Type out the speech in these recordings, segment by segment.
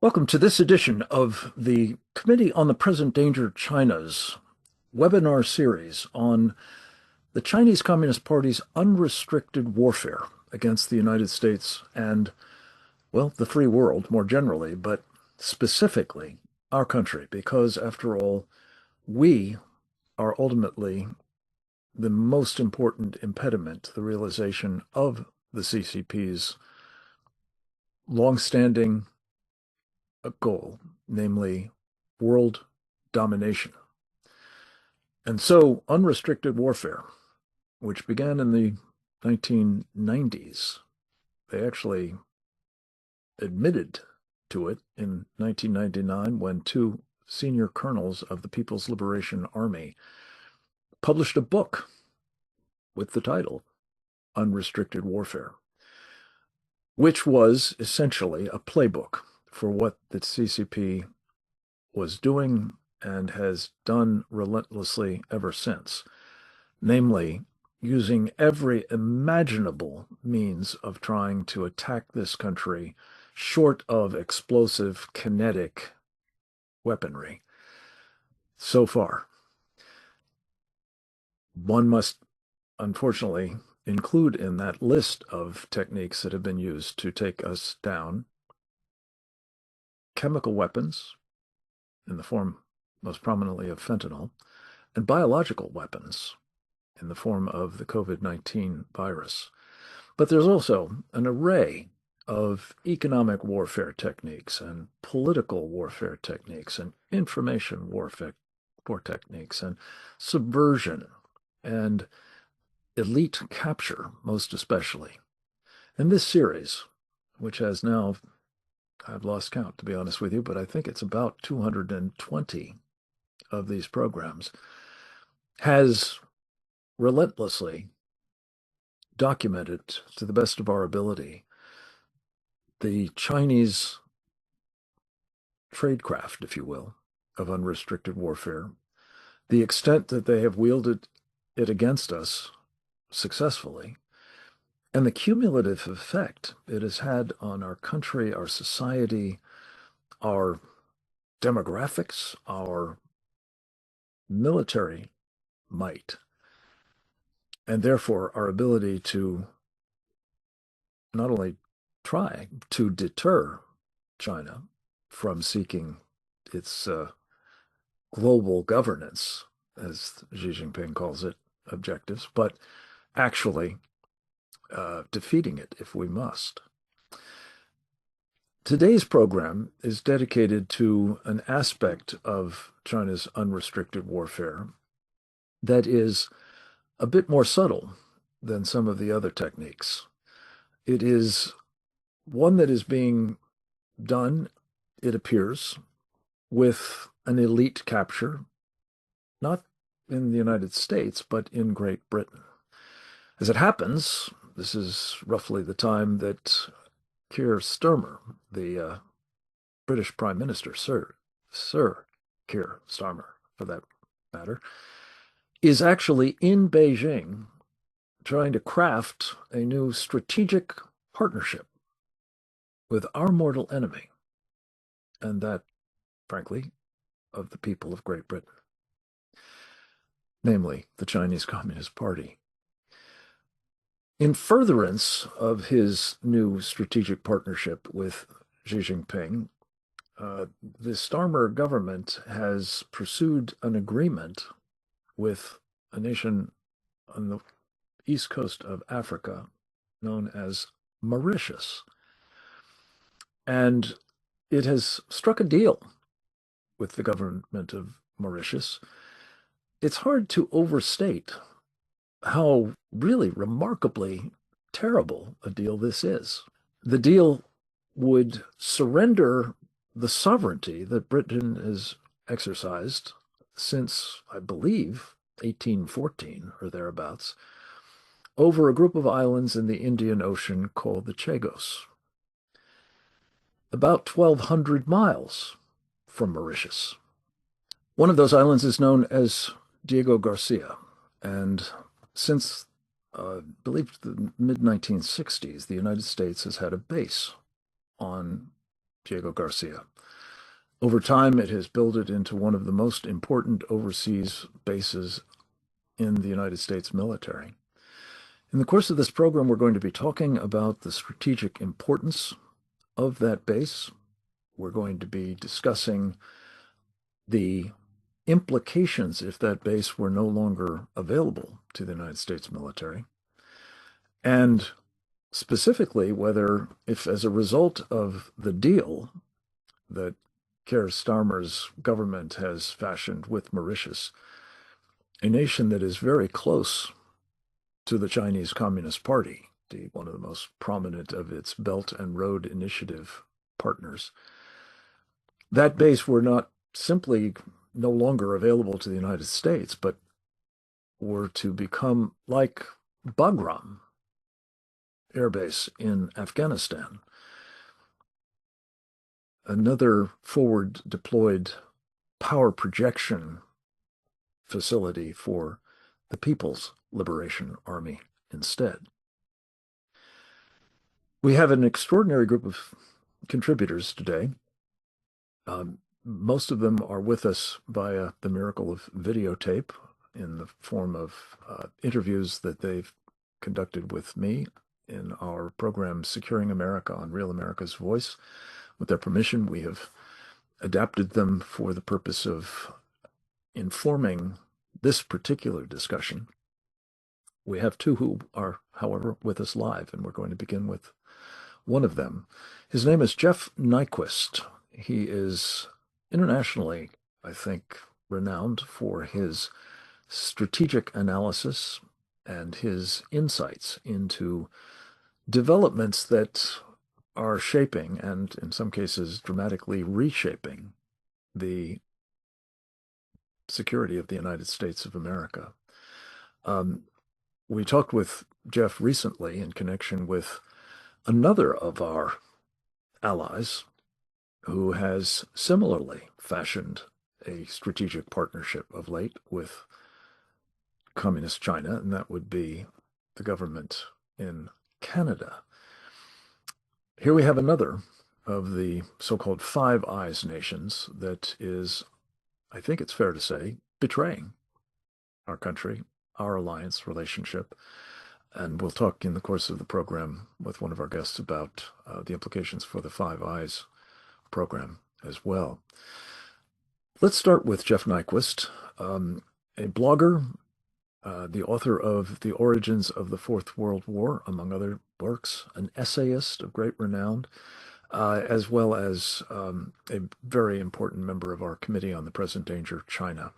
Welcome to this edition of the Committee on the Present Danger China's webinar series on the Chinese Communist Party's unrestricted warfare against the United States and, well, the free world more generally, but specifically our country, because after all, we are ultimately the most important impediment to the realization of the CCP's longstanding goal, namely world domination. And so unrestricted warfare, which began in the 1990s, they actually admitted to it in 1999 when two senior colonels of the People's Liberation Army published a book with the title Unrestricted Warfare, which was essentially a playbook for what the CCP was doing and has done relentlessly ever since, namely using every imaginable means of trying to attack this country short of explosive kinetic weaponry. So far, one must unfortunately include in that list of techniques that have been used to take us down chemical weapons in the form most prominently of fentanyl, and biological weapons in the form of the COVID-19 virus. But there's also an array of economic warfare techniques and political warfare techniques and information warfare techniques and subversion and elite capture, most especially. In this series, which has now, I've lost count, to be honest with you, but I think it's about 220 of these programs, has relentlessly documented, to the best of our ability, the Chinese tradecraft, if you will, of unrestricted warfare, the extent that they have wielded it against us successfully, and the cumulative effect it has had on our country, our society, our demographics, our military might, and therefore our ability to not only try to deter China from seeking its global governance, as Xi Jinping calls it, objectives, but actually defeating it if we must. Today's program is dedicated to an aspect of China's unrestricted warfare that is a bit more subtle than some of the other techniques. It is one that is being done, it appears, with an elite capture, not in the United States, but in Great Britain. As it happens, this is roughly the time that Keir Starmer, the British Prime Minister, Sir Keir Starmer, for that matter, is actually in Beijing trying to craft a new strategic partnership with our mortal enemy, and that, frankly, of the people of Great Britain, namely the Chinese Communist Party. In furtherance of his new strategic partnership with Xi Jinping, the Starmer government has pursued an agreement with a nation on the east coast of Africa known as Mauritius. And it has struck a deal with the government of Mauritius. It's hard to overstate how really remarkably terrible a deal this is. The deal would surrender the sovereignty that Britain has exercised since, I believe, 1814 or thereabouts, over a group of islands in the Indian Ocean called the Chagos, about 1,200 miles from Mauritius. One of those islands is known as Diego Garcia, and since I believe the mid-1960s, the United States has had a base on Diego Garcia. Over time, it has built it into one of the most important overseas bases in the United States military. In the course of this program, we're going to be talking about the strategic importance of that base. We're going to be discussing the implications if that base were no longer available to the United States military, and specifically whether, if as a result of the deal that Keir Starmer's government has fashioned with Mauritius, a nation that is very close to the Chinese Communist Party, one of the most prominent of its Belt and Road Initiative partners, that base were not simply no longer available to the United States, but were to become like Bagram Air Base in Afghanistan, another forward deployed power projection facility for the People's Liberation Army instead. We have an extraordinary group of contributors today. Most of them are with us via the miracle of videotape in the form of interviews that they've conducted with me in our program Securing America on Real America's Voice. With their permission, we have adapted them for the purpose of informing this particular discussion. We have two who are, however, with us live, and we're going to begin with one of them. His name is Jeff Nyquist. He is internationally, I think, renowned for his strategic analysis and his insights into developments that are shaping and, in some cases, dramatically reshaping the security of the United States of America. We talked with Jeff recently in connection with another of our allies who has similarly fashioned a strategic partnership of late with Communist China, and that would be the government in Canada. Here we have another of the so-called Five Eyes nations that is, I think it's fair to say, betraying our country, our alliance relationship. And we'll talk in the course of the program with one of our guests about the implications for the Five Eyes program as well. Let's start with Jeff Nyquist, a blogger, the author of The Origins of the Fourth World War, among other works, an essayist of great renown, as well as a very important member of our Committee on the Present Danger, China.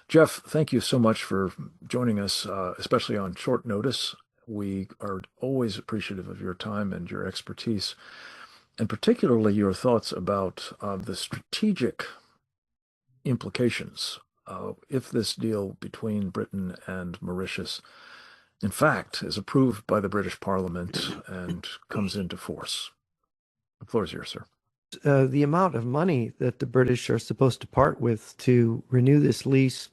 Jeff, thank you so much for joining us, especially on short notice. We are always appreciative of your time and your expertise, and particularly your thoughts about the strategic implications if this deal between Britain and Mauritius, in fact, is approved by the British Parliament and comes into force. The floor is yours, sir. The amount of money that the British are supposed to part with to renew this lease,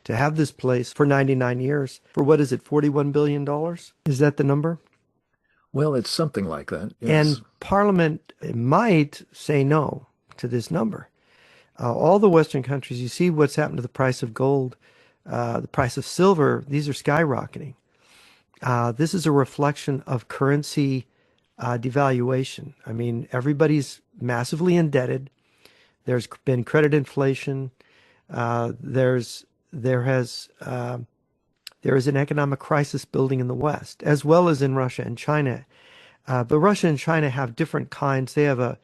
to have this place for 99 years, for what is it, $41 billion? Is that the number? Well, it's something like that, yes. And Parliament might say no to this number. All the Western countries, you see what's happened to the price of gold, the price of silver, these are skyrocketing. This is a reflection of currency devaluation. I mean, everybody's massively indebted. There's been credit inflation. There is an economic crisis building in the West, as well as in Russia and China. But Russia and China have different kinds. They have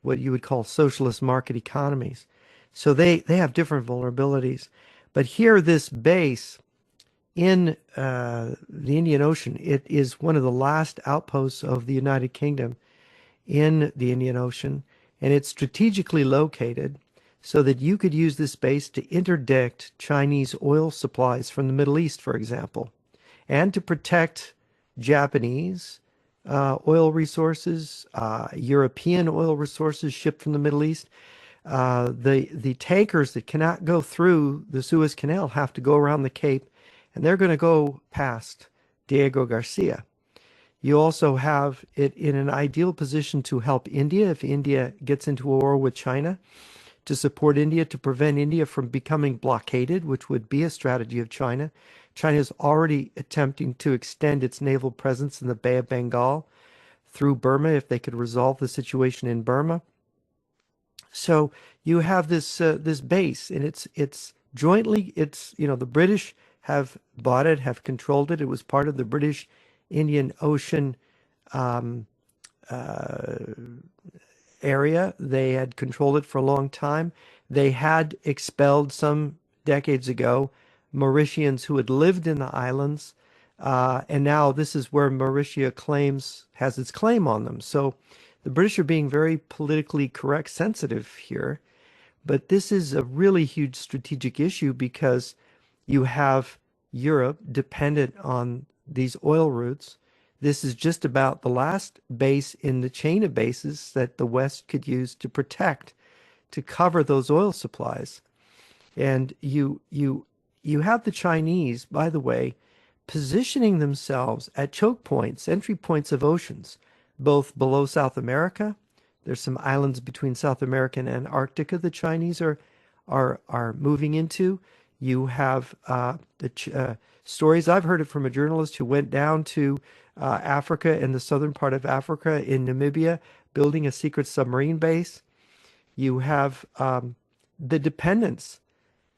what you would call socialist market economies. So they have different vulnerabilities. But here, this base in the Indian Ocean, it is one of the last outposts of the United Kingdom in the Indian Ocean, and it's strategically located so that you could use this base to interdict Chinese oil supplies from the Middle East, for example, and to protect Japanese oil resources, European oil resources shipped from the Middle East. The tankers that cannot go through the Suez Canal have to go around the Cape, and they're going to go past Diego Garcia. You also have it in an ideal position to help India if India gets into a war with China, to support India, to prevent India from becoming blockaded, which would be a strategy of China. China is already attempting to extend its naval presence in the Bay of Bengal through Burma if they could resolve the situation in Burma. So you have this base, and it's jointly, the British have bought it, have controlled it. It was part of the British Indian Ocean um, uh, area. They had controlled it for a long time. They had expelled some decades ago Mauritians who had lived in the islands, and now this is where Mauritius has its claim on them. So the British are being very politically correct, sensitive here, but this is a really huge strategic issue because you have Europe dependent on these oil routes. This is just about the last base in the chain of bases that the West could use to protect, to cover those oil supplies. And you have the Chinese, by the way, positioning themselves at choke points, entry points of oceans, both below South America. There's some islands between South America and Antarctica the Chinese are moving into. You have stories. I've heard it from a journalist who went down to Africa and the southern part of Africa in Namibia, building a secret submarine base. You have the dependence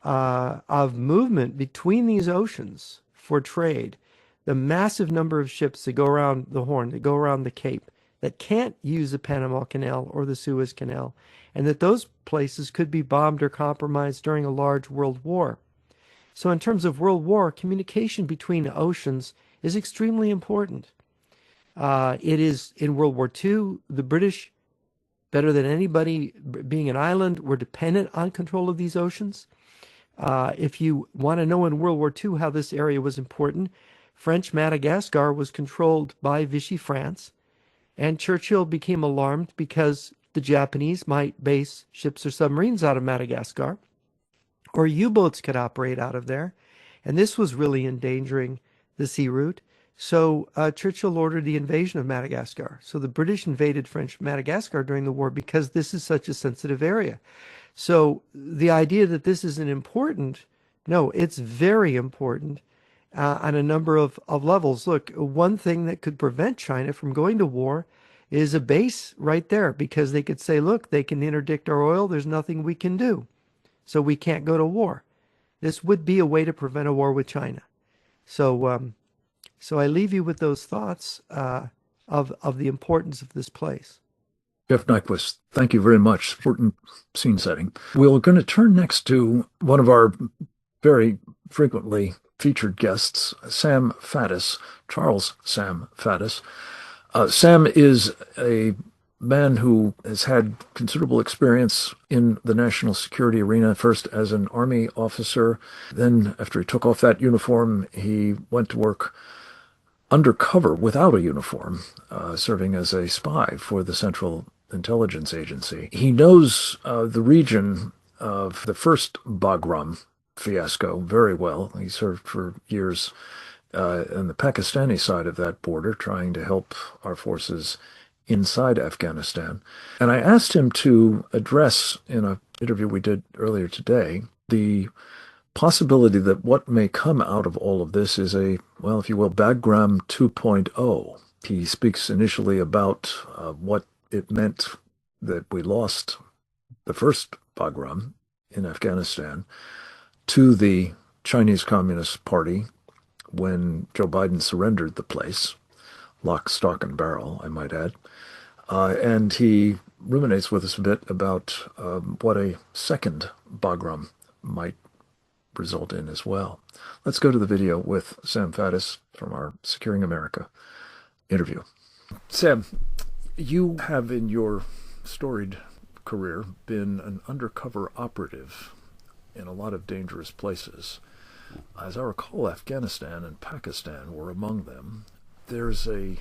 of movement between these oceans for trade, the massive number of ships that go around the Horn, that go around the Cape, that can't use the Panama Canal or the Suez Canal, and that those places could be bombed or compromised during a large world war. So in terms of world war, communication between oceans is extremely important. It is in World War II, the British, better than anybody, being an island, were dependent on control of these oceans. If you want to know in World War II how this area was important, French Madagascar was controlled by Vichy France, and Churchill became alarmed because the Japanese might base ships or submarines out of Madagascar, or U-boats could operate out of there, and this was really endangering the sea route. So Churchill ordered the invasion of Madagascar. So the British invaded French Madagascar during the war because this is such a sensitive area. So the idea that this isn't important, no, it's very important on a number of levels. Look, one thing that could prevent China from going to war is a base right there, because they could say, look, they can interdict our oil. There's nothing we can do. So we can't go to war. This would be a way to prevent a war with China. So so I leave you with those thoughts of the importance of this place. Jeff Nyquist, thank you very much. Important scene setting. We're going to turn next to one of our very frequently featured guests, Sam Faddis, Charles Sam Faddis. Sam is a man who has had considerable experience in the national security arena, first as an Army officer. Then, after he took off that uniform, he went to work undercover without a uniform, serving as a spy for the Central Intelligence Agency. He knows the region of the first Bagram fiasco very well. He served for years on the Pakistani side of that border, trying to help our forces inside Afghanistan. And I asked him to address, in an interview we did earlier today, the possibility that what may come out of all of this is a, well, if you will, Bagram 2.0. He speaks initially about what it meant that we lost the first Bagram in Afghanistan to the Chinese Communist Party when Joe Biden surrendered the place, lock, stock, and barrel, I might add. And he ruminates with us a bit about what a second Bagram might result in as well. Let's go to the video with Sam Faddis from our Securing America interview. Sam, you have in your storied career been an undercover operative in a lot of dangerous places. As I recall, Afghanistan and Pakistan were among them. There's a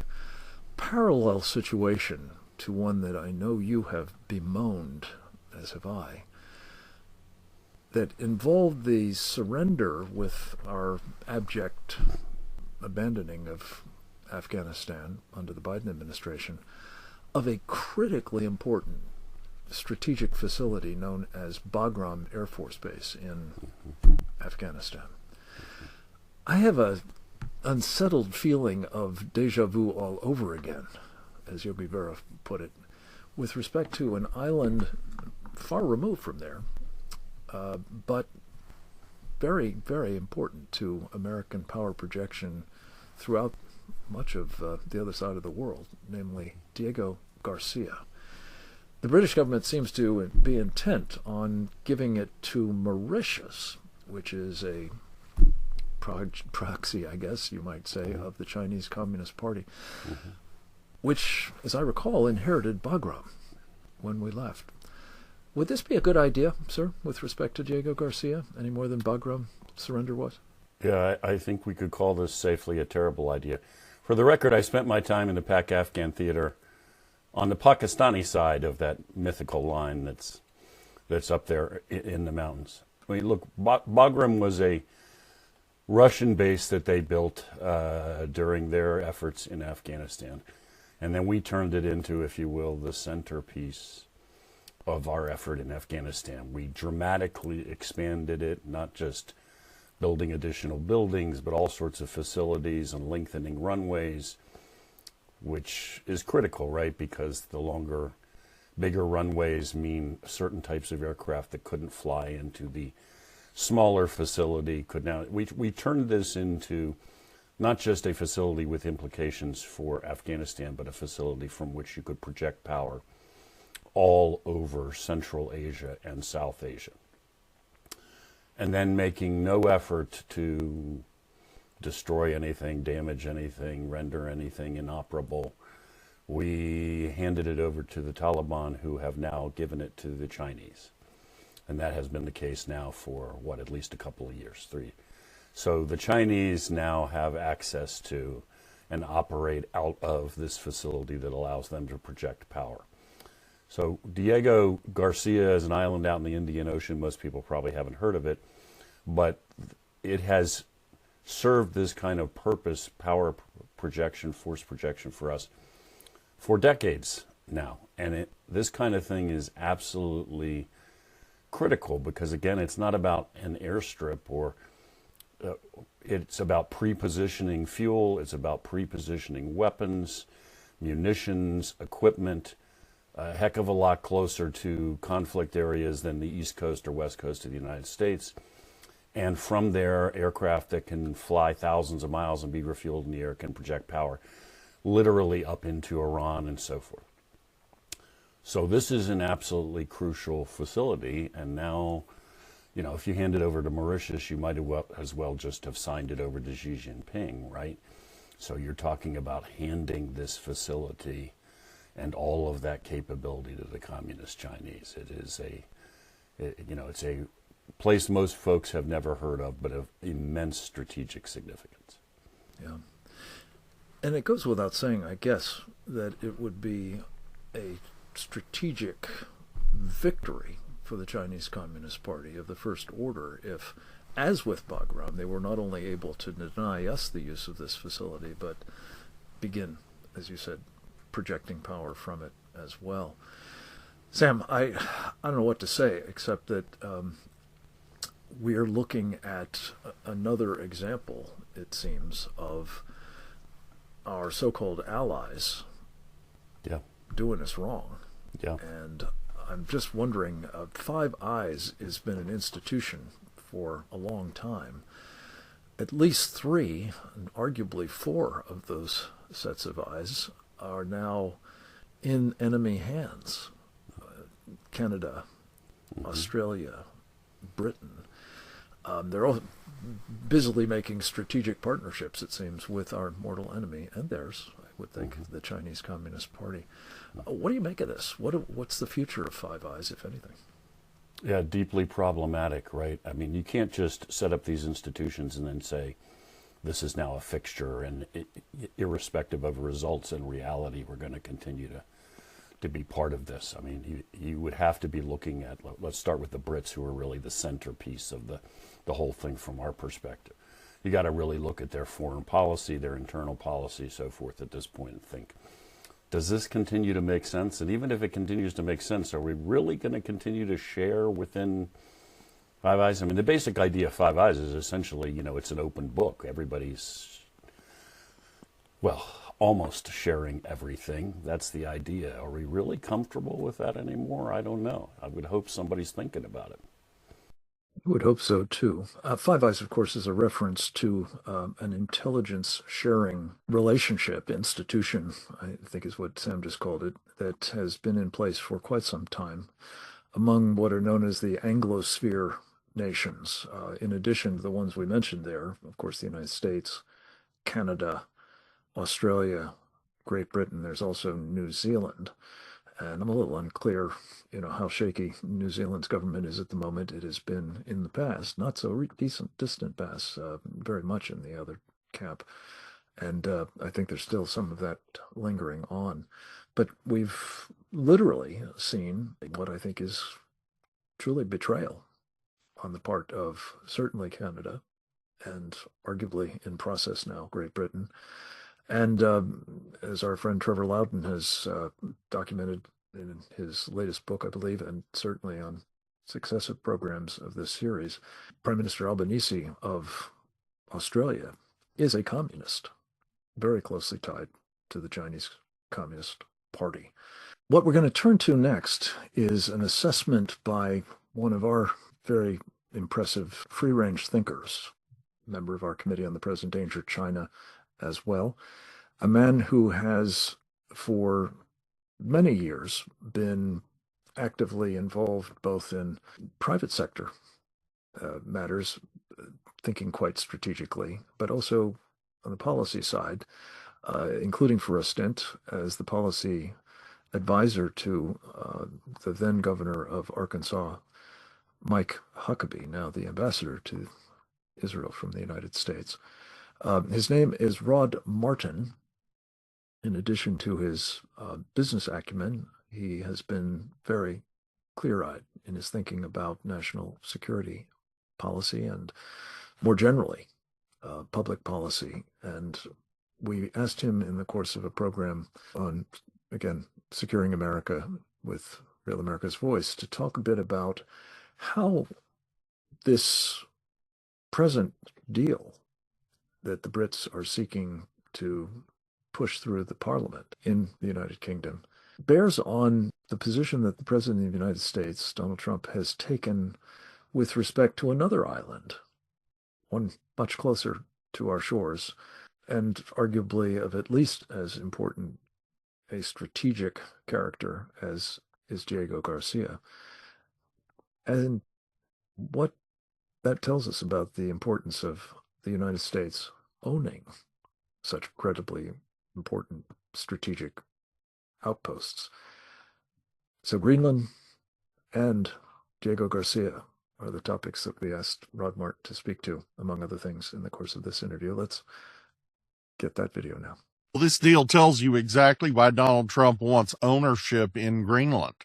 parallel situation to one that I know you have bemoaned, as have I, that involved the surrender with our abject abandoning of Afghanistan under the Biden administration of a critically important strategic facility known as Bagram Air Force Base in Afghanistan. I have a unsettled feeling of deja vu all over again, as Yogi Berra put it, with respect to an island far removed from there, but very, very important to American power projection throughout much of the other side of the world, namely Diego Garcia. The British government seems to be intent on giving it to Mauritius, which is a proxy, I guess you might say, of the Chinese Communist Party, which, as I recall, inherited Bagram when we left. Would this be a good idea, sir, with respect to Diego Garcia, any more than Bagram surrender was? Yeah, I think we could call this safely a terrible idea. For the record, I spent my time in the Pak-Afghan theater on the Pakistani side of that mythical line that's up there in the mountains. I mean, look, Bagram was a Russian base that they built during their efforts in Afghanistan. And then we turned it into, if you will, the centerpiece of our effort in Afghanistan. We dramatically expanded it, not just building additional buildings, but all sorts of facilities and lengthening runways, which is critical, right? Because the bigger runways mean certain types of aircraft that couldn't fly into the smaller facility could now. We turned this into not just a facility with implications for Afghanistan, but a facility from which you could project power all over Central Asia and South Asia. And then making no effort to destroy anything, damage anything, render anything inoperable. We handed it over to the Taliban, who have now given it to the Chinese. And that has been the case now for, at least a couple of years, 3. So the Chinese now have access to and operate out of this facility that allows them to project power. So Diego Garcia is an island out in the Indian Ocean. Most people probably haven't heard of it, but it has served this kind of purpose, power projection, force projection for us for decades now. And this kind of thing is absolutely critical because, again, it's not about an airstrip or it's about pre-positioning fuel. It's about pre-positioning weapons, munitions, equipment, a heck of a lot closer to conflict areas than the East Coast or West Coast of the United States. And from there, aircraft that can fly thousands of miles and be refueled in the air can project power literally up into Iran and so forth. So this is an absolutely crucial facility. And now, if you hand it over to Mauritius, you might as well just have signed it over to Xi Jinping, right? So you're talking about handing this facility and all of that capability to the Communist Chinese. It is it's a place most folks have never heard of, but of immense strategic significance. Yeah. And it goes without saying, I guess, that it would be a strategic victory for the Chinese Communist Party of the first order if, as with Bagram, they were not only able to deny us the use of this facility, but begin, as you said, projecting power from it as well. Sam, I don't know what to say except that we are looking at another example, it seems, of our so-called allies doing us wrong. Yeah. And I'm just wondering, Five Eyes has been an institution for a long time. At least 3, and arguably 4 of those sets of eyes are now in enemy hands. Canada, Australia, Britain. They're all busily making strategic partnerships, it seems, with our mortal enemy and theirs, I would think, the Chinese Communist Party. What do you make of this? What's the future of Five Eyes, if anything? Yeah, deeply problematic, right? I mean, you can't just set up these institutions and then say, this is now a fixture, and irrespective of results and reality, we're going to continue to be part of this. I mean, you would have to be looking at, let's start with the Brits, who are really the centerpiece of the whole thing from our perspective. You got to really look at their foreign policy, their internal policy, so forth at this point and think, does this continue to make sense? And even if it continues to make sense, are we really going to continue to share within Five Eyes? I mean, the basic idea of Five Eyes is essentially, it's an open book. Everybody's, well, almost sharing everything. That's the idea. Are we really comfortable with that anymore? I don't know. I would hope somebody's thinking about it. I would hope so, too. Five Eyes, of course, is a reference to an intelligence sharing relationship, institution, I think is what Sam just called it, that has been in place for quite some time among what are known as the Anglosphere nations. In addition to the ones we mentioned there, of course, the United States, Canada, Australia, Great Britain. There's also New Zealand. And I'm a little unclear, how shaky New Zealand's government is at the moment. It has been in the past, not so distant past, very much in the other camp. And I think there's still some of that lingering on. But we've literally seen what I think is truly betrayal on the part of certainly Canada and arguably in process now, Great Britain. And as our friend Trevor Loudon has documented in his latest book, I believe, and certainly on successive programs of this series, Prime Minister Albanese of Australia is a communist, very closely tied to the Chinese Communist Party. What we're going to turn to next is an assessment by one of our very impressive free-range thinkers, member of our Committee on the Present Danger, China, as well, a man who has for many years been actively involved both in private sector matters, thinking quite strategically, but also on the policy side, including for a stint as the policy advisor to the then governor of Arkansas, Mike Huckabee, now the ambassador to Israel from the United States. His name is Rod Martin. In addition to his business acumen, he has been very clear-eyed in his thinking about national security policy and more generally public policy. And we asked him in the course of a program on, again, securing America with Real America's Voice to talk a bit about how this present deal that the Brits are seeking to push through the parliament in the United Kingdom bears on the position that the President of the United States, Donald Trump, has taken with respect to another island, one much closer to our shores, and arguably of at least as important a strategic character as is Diego Garcia. And what that tells us about the importance of the United States owning such incredibly important strategic outposts. So Greenland and Diego Garcia are the topics that we asked Rod Martin to speak to, among other things, in the course of this interview. Let's get that video now. Well, this deal tells you exactly why Donald Trump wants ownership in Greenland,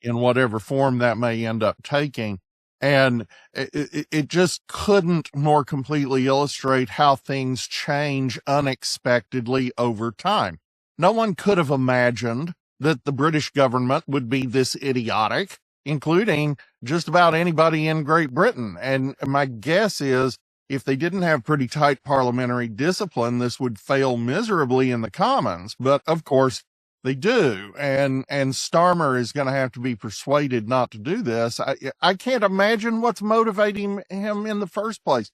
in whatever form that may end up taking. And it just couldn't more completely illustrate how things change unexpectedly over time. No one could have imagined that the British government would be this idiotic, including just about anybody in Great Britain. And my guess is if they didn't have pretty tight parliamentary discipline, this would fail miserably in the Commons. But of course, they do, and Starmer is going to have to be persuaded not to do this. I can't imagine what's motivating him in the first place.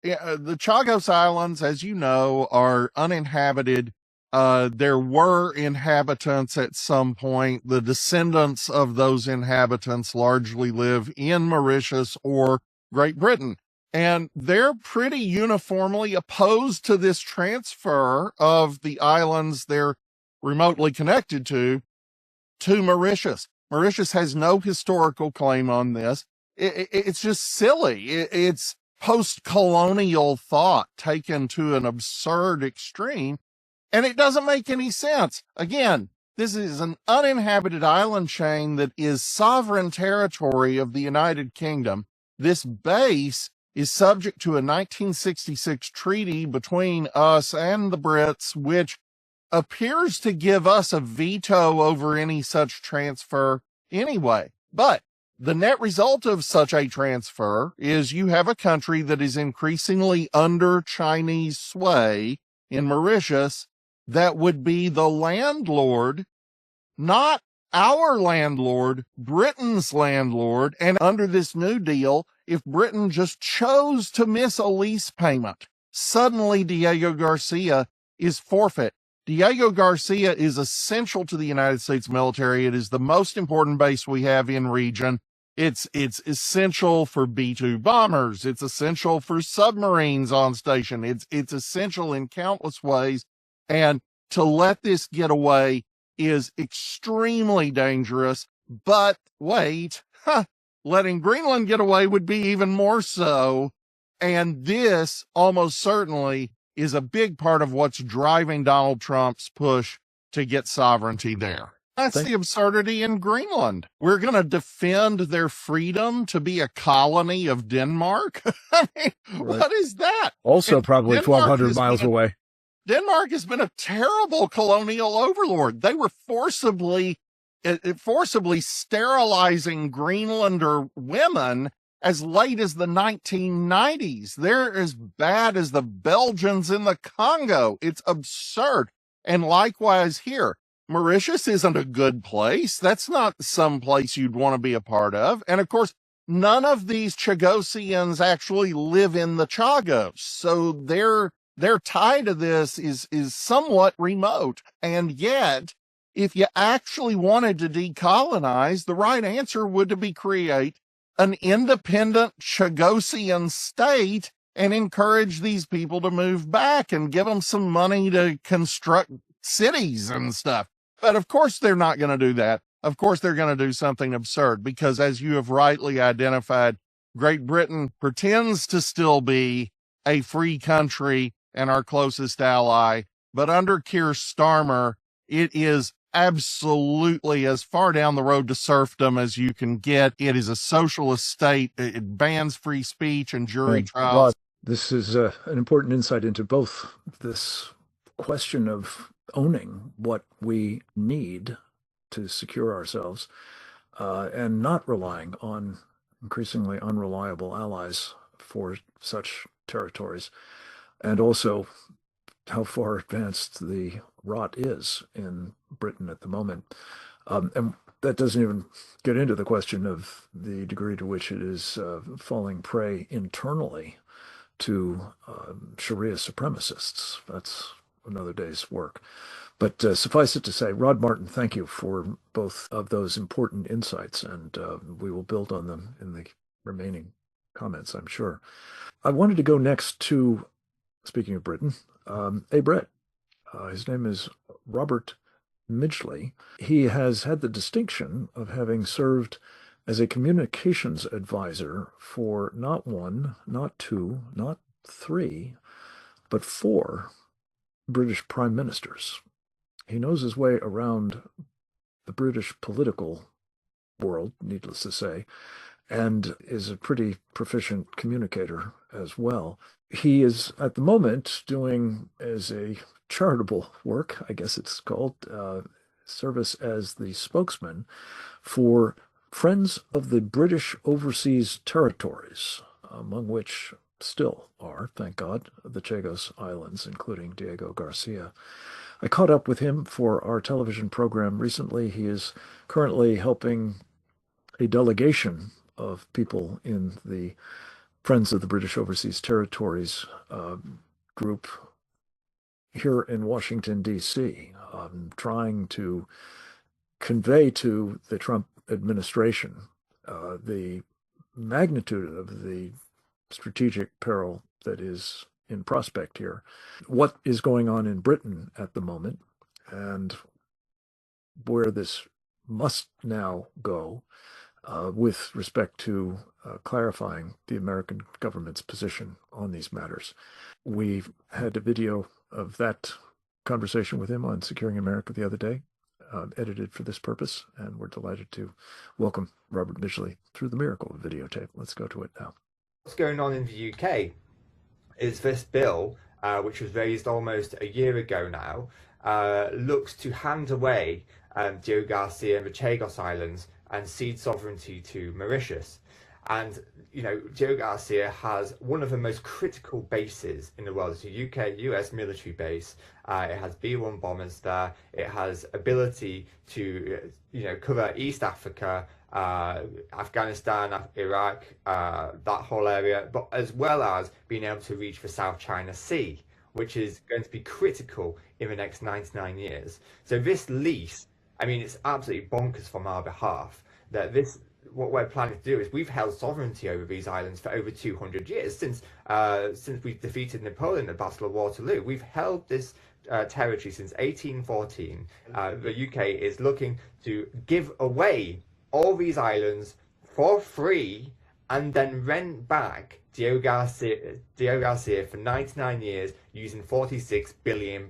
The Chagos Islands, as you know, are uninhabited. There were inhabitants at some point. The descendants of those inhabitants largely live in Mauritius or Great Britain. And they're pretty uniformly opposed to this transfer of the islands they're remotely connected to Mauritius. Mauritius has no historical claim on this. It's just silly. It's post-colonial thought taken to an absurd extreme, and it doesn't make any sense. Again, this is an uninhabited island chain that is sovereign territory of the United Kingdom. This base is subject to a 1966 treaty between us and the Brits, which appears to give us a veto over any such transfer anyway. But the net result of such a transfer is you have a country that is increasingly under Chinese sway in Mauritius that would be the landlord, not our landlord, Britain's landlord. And under this new deal, if Britain just chose to miss a lease payment, suddenly Diego Garcia is forfeit. Diego Garcia is essential to the United States military. It is the most important base we have in region. It's essential for B-2 bombers. It's essential for submarines on station. It's essential in countless ways. And to let this get away is extremely dangerous. But wait, letting Greenland get away would be even more so. And this almost certainly is a big part of what's driving Donald Trump's push to get sovereignty there. That's the absurdity in Greenland. We're going to defend their freedom to be a colony of Denmark. I mean, Right. What is that? Also, And probably Denmark 1,200 has miles been away. Denmark has been a terrible colonial overlord. They were forcibly sterilizing Greenlander women as late as the 1990s. They're as bad as the Belgians in the Congo. It's absurd. And likewise here, Mauritius isn't a good place. That's not some place you'd want to be a part of. And of course, none of these Chagosians actually live in the Chagos. So their tie to this is somewhat remote. And yet, if you actually wanted to decolonize, the right answer would be create an independent Chagosian state and encourage these people to move back and give them some money to construct cities and stuff. But of course, they're not going to do that. Of course, they're going to do something absurd because, as you have rightly identified, Great Britain pretends to still be a free country and our closest ally. But under Keir Starmer, it is absolutely as far down the road to serfdom as you can get. It is a socialist state. It bans free speech and jury trials. Rod, this is an important insight into both this question of owning what we need to secure ourselves and not relying on increasingly unreliable allies for such territories, and also how far advanced the rot is in Britain at the moment. And that doesn't even get into the question of the degree to which it is falling prey internally to Sharia supremacists. That's another day's work. But suffice it to say, Rod Martin, thank you for both of those important insights, and we will build on them in the remaining comments, I'm sure. I wanted to go next to, speaking of Britain, a Brit. His name is Robert Midgley. He has had the distinction of having served as a communications advisor for not one, not two, not three, but four British prime ministers. He knows his way around the British political world, needless to say, and is a pretty proficient communicator as well. He is at the moment doing, as a charitable work, I guess it's called, service as the spokesman for Friends of the British Overseas Territories, among which still are, thank God, the Chagos Islands, including Diego Garcia. I caught up with him for our television program recently. He is currently helping a delegation of people in the Friends of the British Overseas Territories group here in Washington, D.C., trying to convey to the Trump administration the magnitude of the strategic peril that is in prospect here, what is going on in Britain at the moment, and where this must now go with respect to clarifying the American government's position on these matters. We had a video of that conversation with him on Securing America the other day, edited for this purpose, and we're delighted to welcome Robert Midgley through the miracle of videotape. Let's go to it now. What's going on in the UK is this bill, which was raised almost a year ago now, looks to hand away Diego Garcia and the Chagos Islands and cede sovereignty to Mauritius. And, you know, Diego Garcia has one of the most critical bases in the world. It's a US military base. It has B-1 bombers there. It has ability to, you know, cover East Africa, Afghanistan, Iraq, that whole area, but as well as being able to reach the South China Sea, which is going to be critical in the next 99 years. So this lease, I mean, it's absolutely bonkers from our behalf that what we're planning to do is we've held sovereignty over these islands for over 200 years since we defeated Napoleon at the Battle of Waterloo. We've held this territory since 1814. The UK is looking to give away all these islands for free and then rent back Diego Garcia for 99 years using £46 billion.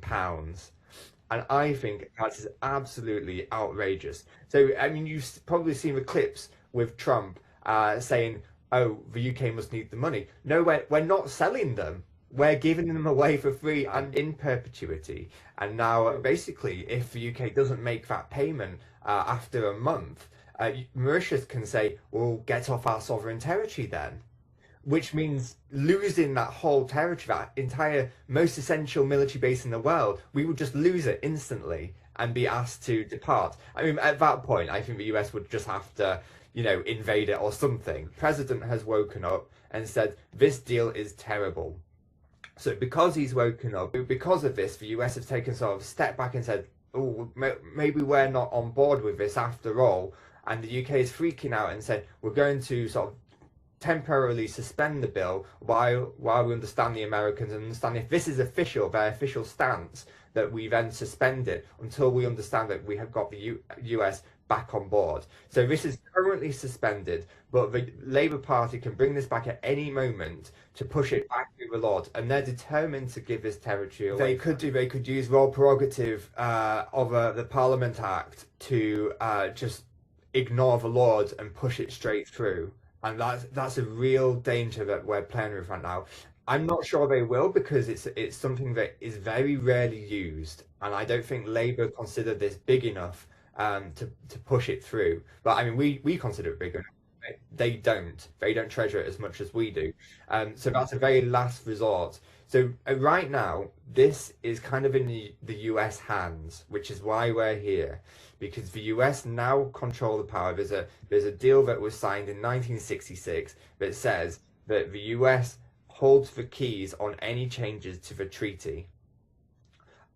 And I think that is absolutely outrageous. So, I mean, you've probably seen the clips with Trump saying, oh, the UK must need the money. No, we're not selling them. We're giving them away for free and in perpetuity. And now, basically, if the UK doesn't make that payment after a month, Mauritius can say, well, get off our sovereign territory then. Which means losing that whole territory, that entire most essential military base in the world, we would just lose it instantly and be asked to depart. I mean, at that point, I think the US would just have to, you know, invade it or something. The president has woken up and said, this deal is terrible. So because he's woken up, because of this, the US has taken sort of a step back and said, oh, maybe we're not on board with this after all. And the UK is freaking out and said, we're going to sort of temporarily suspend the bill while we understand the Americans and understand if this is official, their official stance, that we then suspend it until we understand that we have got the US back on board. So this is currently suspended, but the Labour Party can bring this back at any moment to push it back through the Lord, and they're determined to give this territory away. They could use royal prerogative of the Parliament Act to just ignore the Lords and push it straight through. And that's a real danger that we're playing with right now. I'm not sure they will, because it's something that is very rarely used, and I don't think Labour consider this big enough to push it through. But I mean, we consider it big enough. They don't. They don't treasure it as much as we do. So that's a very last resort. So right now, this is kind of in the US hands, which is why we're here, because the US now control the power. There's a deal that was signed in 1966 that says that the US holds the keys on any changes to the treaty.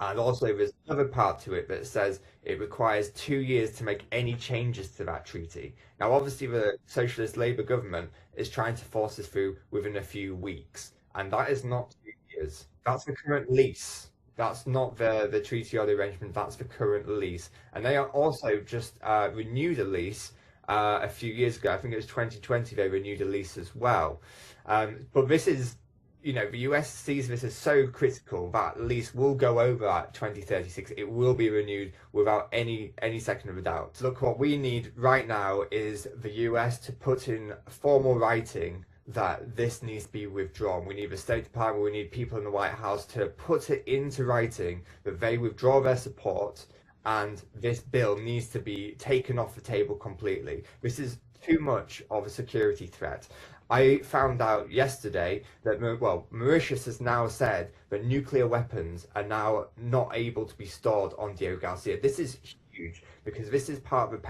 And also there's another part to it that says it requires 2 years to make any changes to that treaty. Now, obviously, the Socialist Labour government is trying to force this through within a few weeks. And that is not 2 years. That's the current lease. That's not the treaty or the arrangement. That's the current lease. And they are also just renewed a lease a few years ago. I think it was 2020 they renewed a lease as well. But this is, you know, the US sees this as so critical that lease will go over at 2036. It will be renewed without any second of a doubt. Look, what we need right now is the US to put in formal writing that this needs to be withdrawn. We need the State Department, we need people in the White House to put it into writing that they withdraw their support, and this bill needs to be taken off the table completely. This is too much of a security threat. I found out yesterday that, well, Mauritius has now said that nuclear weapons are now not able to be stored on Diego Garcia. This is huge, because this is part of the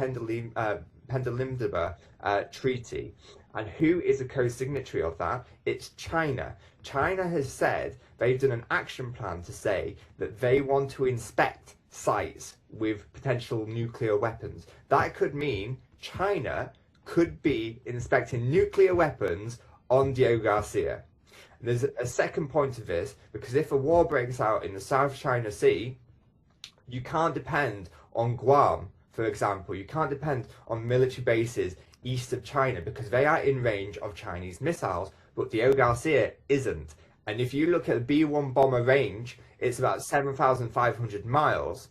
Pendalimdaba Treaty. And who is a co-signatory of that? It's China. China has said they've done an action plan to say that they want to inspect sites with potential nuclear weapons. That could mean China could be inspecting nuclear weapons on Diego Garcia. And there's a second point of this, because if a war breaks out in the South China Sea, you can't depend on Guam, for example. You can't depend on military bases east of China, because they are in range of Chinese missiles, but Diego Garcia isn't. And if you look at the B-1 bomber range, it's about 7,500 miles.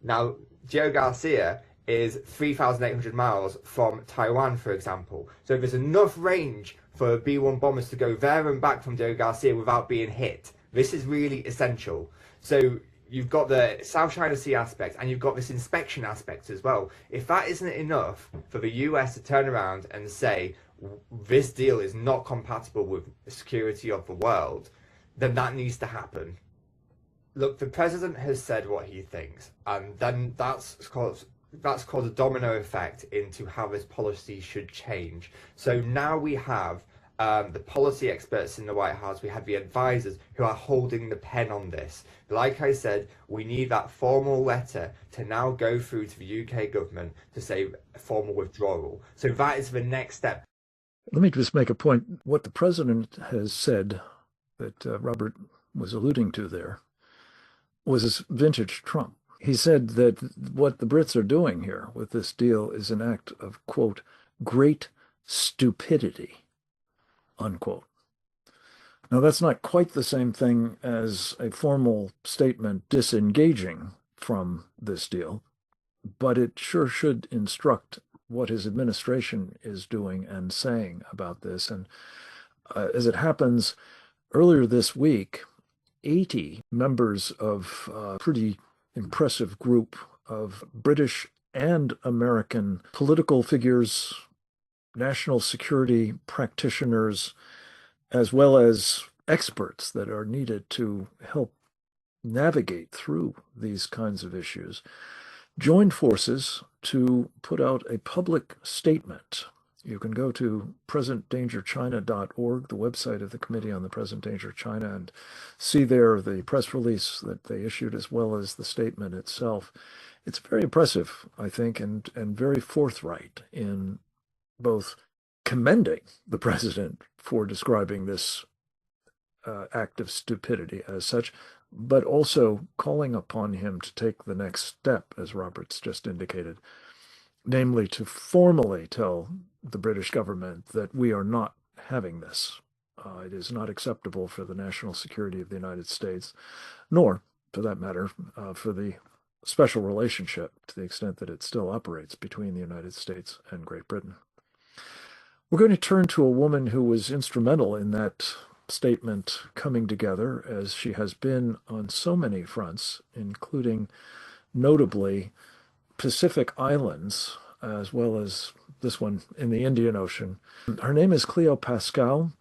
Now, Diego Garcia is 3,800 miles from Taiwan, for example. So there's enough range for B-1 bombers to go there and back from Diego Garcia without being hit. This is really essential. So you've got the South China Sea aspect, and you've got this inspection aspect as well. If that isn't enough for the US to turn around and say, this deal is not compatible with the security of the world, then that needs to happen. Look, the president has said what he thinks, and then that's caused a domino effect into how this policy should change. So now we have the policy experts in the White House, we have the advisors who are holding the pen on this. Like I said, we need that formal letter to now go through to the UK government to say formal withdrawal. So that is the next step. Let me just make a point. What the president has said that Robert was alluding to there was vintage Trump. He said that what the Brits are doing here with this deal is an act of, quote, great stupidity, unquote. Now, that's not quite the same thing as a formal statement disengaging from this deal, but it sure should instruct what his administration is doing and saying about this. And as it happens, earlier this week, 80 members of a pretty impressive group of British and American political figures, national security practitioners, as well as experts that are needed to help navigate through these kinds of issues, joined forces to put out a public statement. You can go to presentdangerchina.org, the website of the Committee on the Present Danger of China, and see there the press release that they issued as well as the statement itself. It's very impressive, I think, and very forthright in both commending the president for describing this act of stupidity as such, but also calling upon him to take the next step, as Roberts just indicated, namely to formally tell the British government that we are not having this. It is not acceptable for the national security of the United States, nor, for that matter, for the special relationship, to the extent that it still operates, between the United States and Great Britain. We're going to turn to a woman who was instrumental in that statement coming together, as she has been on so many fronts, including notably Pacific Islands, as well as this one in the Indian Ocean. Her name is Cleo Pascal.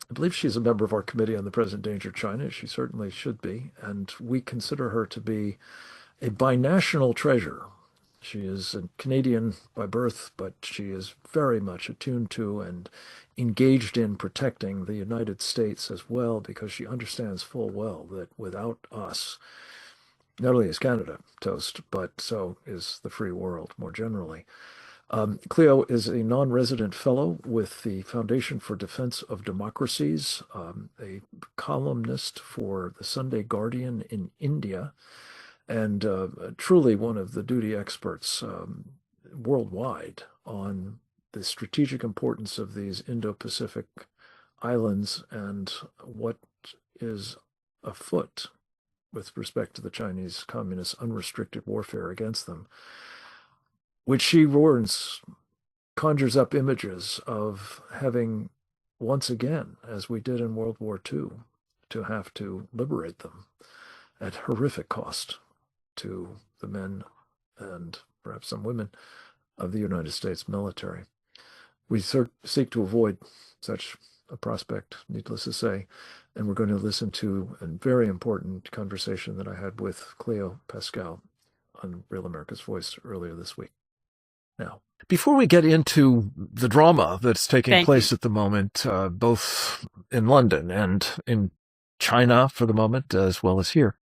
I believe she's a member of our Committee on the Present Danger of China. She certainly should be, and we consider her to be a binational treasure. She is a Canadian by birth, but she is very much attuned to and engaged in protecting the United States as well, because she understands full well that without us, not only is Canada toast, but so is the free world more generally. Cleo is a non-resident fellow with the Foundation for Defense of Democracies, a columnist for the Sunday Guardian in India, and truly one of the duty experts worldwide on the strategic importance of these Indo-Pacific islands and what is afoot with respect to the Chinese Communist unrestricted warfare against them, which she conjures up images of having once again, as we did in World War II, to have to liberate them at horrific cost to the men and perhaps some women of the United States military. We seek to avoid such a prospect, needless to say, and we're going to listen to a very important conversation that I had with Cleo Pascal on Real America's Voice earlier this week. Now, before we get into the drama that's taking place at the moment, both in London and in China for the moment, as well as here,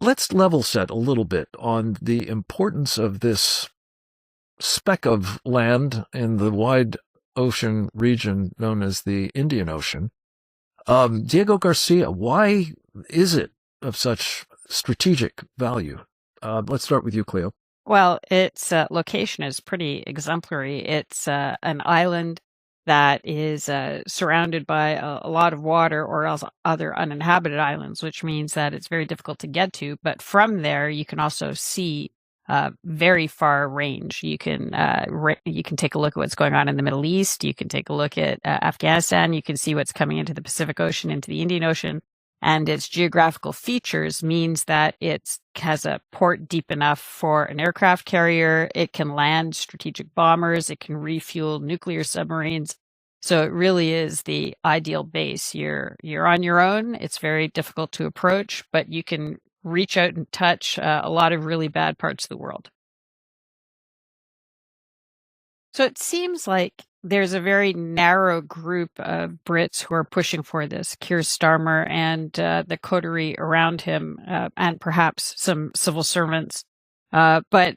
let's level set a little bit on the importance of this speck of land in the wide ocean region known as the Indian Ocean. Diego Garcia, why is it of such strategic value? Let's start with you, Cleo. Well, its location is pretty exemplary. It's an island that is surrounded by a lot of water, or else other uninhabited islands, which means that it's very difficult to get to. But from there, you can also see very far range. You can take a look at what's going on in the Middle East. You can take a look at Afghanistan. You can see what's coming into the Pacific Ocean, into the Indian Ocean. And its geographical features means that it has a port deep enough for an aircraft carrier. It can land strategic bombers. It can refuel nuclear submarines. So it really is the ideal base. You're on your own. It's very difficult to approach, but you can reach out and touch a lot of really bad parts of the world. So it seems like there's a very narrow group of Brits who are pushing for this, Keir Starmer and the coterie around him, and perhaps some civil servants. But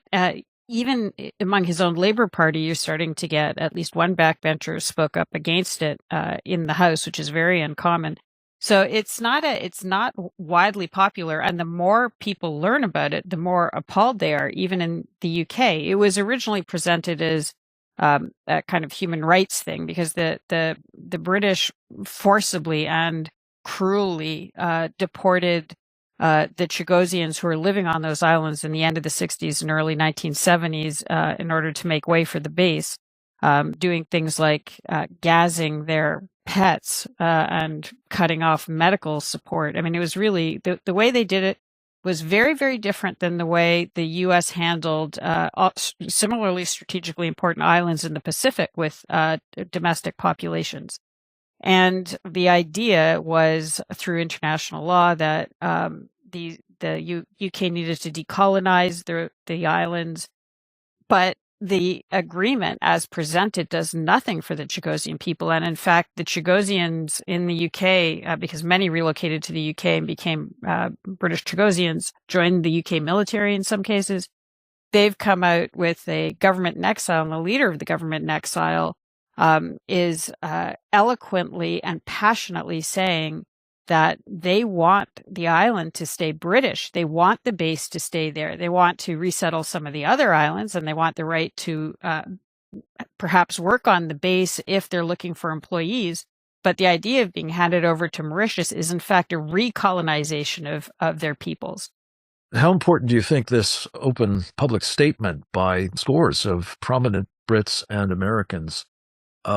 even among his own Labour Party, you're starting to get at least one backbencher spoke up against it in the House, which is very uncommon. So it's not widely popular, and the more people learn about it, the more appalled they are. Even in the UK, it was originally presented as a kind of human rights thing, because the British forcibly and cruelly deported the Chagosians who were living on those islands in the end of the 60s and early 1970s in order to make way for the base, doing things like gassing their pets and cutting off medical support. I mean, it was really the way they did it was very, very different than the way the U.S. handled similarly strategically important islands in the Pacific with domestic populations. And the idea was, through international law, that the UK needed to decolonize the islands, but the agreement as presented does nothing for the Chagosian people. And in fact, the Chagosians in the UK, because many relocated to the UK and became British Chagosians, joined the UK military in some cases, they've come out with a government in exile, and the leader of the government in exile is eloquently and passionately saying that they want the island to stay British. They want the base to stay there. They want to resettle some of the other islands, and they want the right to perhaps work on the base if they're looking for employees. But the idea of being handed over to Mauritius is, in fact, a recolonization of their peoples. How important do you think this open public statement by scores of prominent Brits and Americans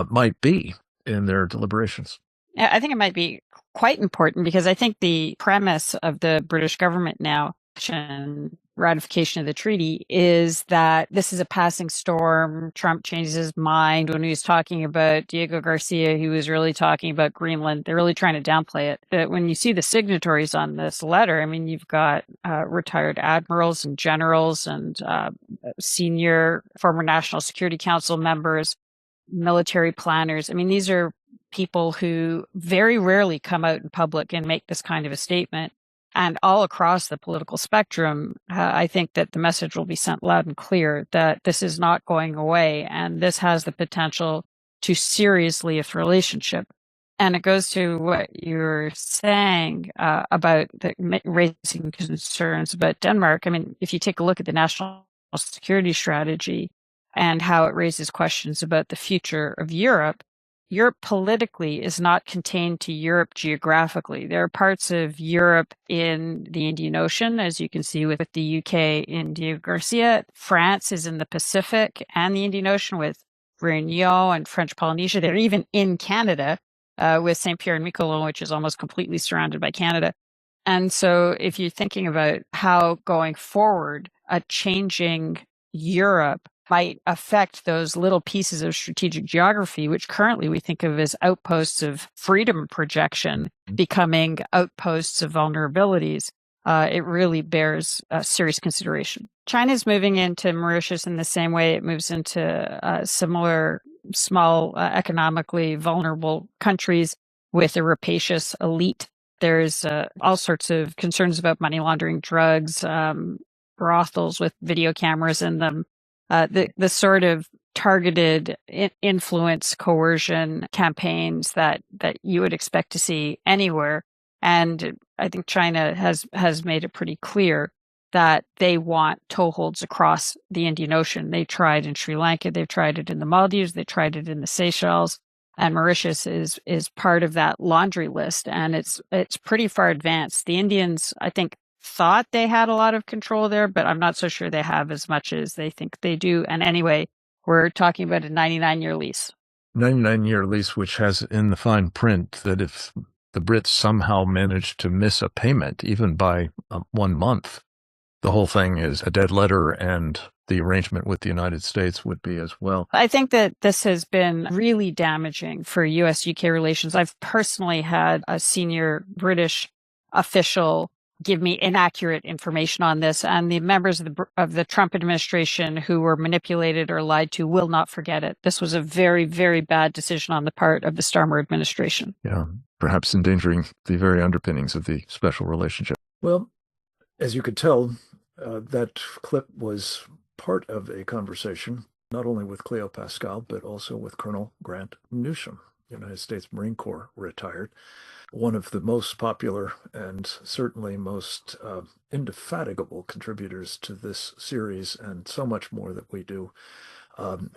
might be in their deliberations? I think it might be quite important, because I think the premise of the British government now, and ratification of the treaty, is that this is a passing storm. Trump changes his mind. When he was talking about Diego Garcia, he was really talking about Greenland. They're really trying to downplay it. But when you see the signatories on this letter, I mean, you've got retired admirals and generals and senior former National Security Council members, military planners. I mean, these are people who very rarely come out in public and make this kind of a statement. And all across the political spectrum, I think that the message will be sent loud and clear that this is not going away, and this has the potential to seriously affect relationship. And it goes to what you're saying about raising concerns about Denmark. I mean, if you take a look at the national security strategy and how it raises questions about the future of Europe, Europe politically is not contained to Europe geographically. There are parts of Europe in the Indian Ocean, as you can see with the UK in Diego Garcia. France is in the Pacific and the Indian Ocean with Réunion and French Polynesia. They're even in Canada with St. Pierre and Miquelon, which is almost completely surrounded by Canada. And so if you're thinking about how going forward, a changing Europe might affect those little pieces of strategic geography, which currently we think of as outposts of freedom projection, becoming outposts of vulnerabilities, it really bears serious consideration. China's moving into Mauritius in the same way it moves into similar small, economically vulnerable countries with a rapacious elite. There's all sorts of concerns about money laundering, drugs, brothels with video cameras in them. The sort of targeted influence coercion campaigns that you would expect to see anywhere. And I think China has made it pretty clear that they want toeholds across the Indian Ocean. They tried in Sri Lanka, they've tried it in the Maldives, they tried it in the Seychelles, and Mauritius is part of that laundry list. And it's pretty far advanced. The Indians, I think, thought they had a lot of control there, but I'm not so sure they have as much as they think they do. And anyway, we're talking about a 99-year lease. 99-year lease, which has in the fine print that if the Brits somehow manage to miss a payment, even by 1 month, the whole thing is a dead letter, and the arrangement with the United States would be as well. I think that this has been really damaging for US-UK relations. I've personally had a senior British official give me inaccurate information on this, and the members of the Trump administration who were manipulated or lied to will not forget it. This was a very, very bad decision on the part of the Starmer administration. Yeah, perhaps endangering the very underpinnings of the special relationship. Well, as you could tell, that clip was part of a conversation, not only with Cleo Pascal, but also with Colonel Grant Newsham, United States Marine Corps retired, one of the most popular and certainly most indefatigable contributors to this series, and so much more that we do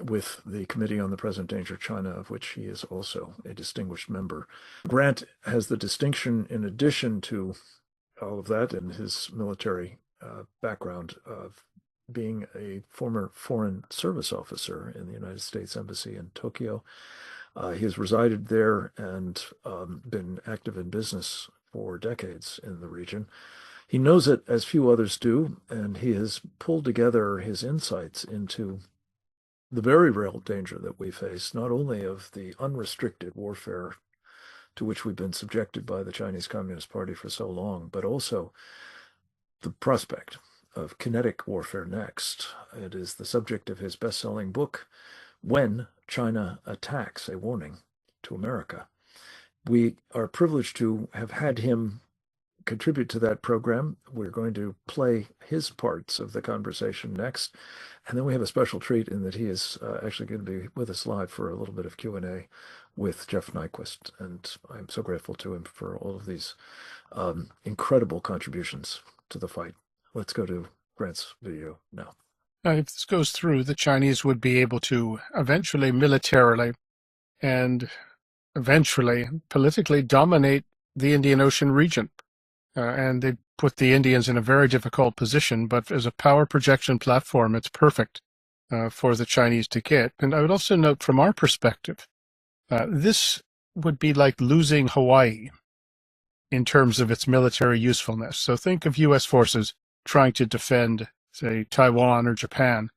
with the Committee on the Present Danger China, of which he is also a distinguished member. Grant has the distinction, in addition to all of that and his military background, of being a former foreign service officer in the United States Embassy in Tokyo. He has resided there and been active in business for decades in the region. He knows it as few others do, and he has pulled together his insights into the very real danger that we face, not only of the unrestricted warfare to which we've been subjected by the Chinese Communist Party for so long, but also the prospect of kinetic warfare next. It is the subject of his best-selling book, When China Attacks, a Warning to America. We are privileged to have had him contribute to that program. We're going to play his parts of the conversation next. And then we have a special treat in that he is actually going to be with us live for a little bit of Q&A with Jeff Nyquist. And I'm so grateful to him for all of these incredible contributions to the fight. Let's go to Grant's video now. If this goes through, the Chinese would be able to eventually militarily and eventually politically dominate the Indian Ocean region. And they put the Indians in a very difficult position, but as a power projection platform, it's perfect for the Chinese to get. And I would also note from our perspective, this would be like losing Hawaii in terms of its military usefulness. So think of U.S. forces trying to defend, say, Taiwan or Japan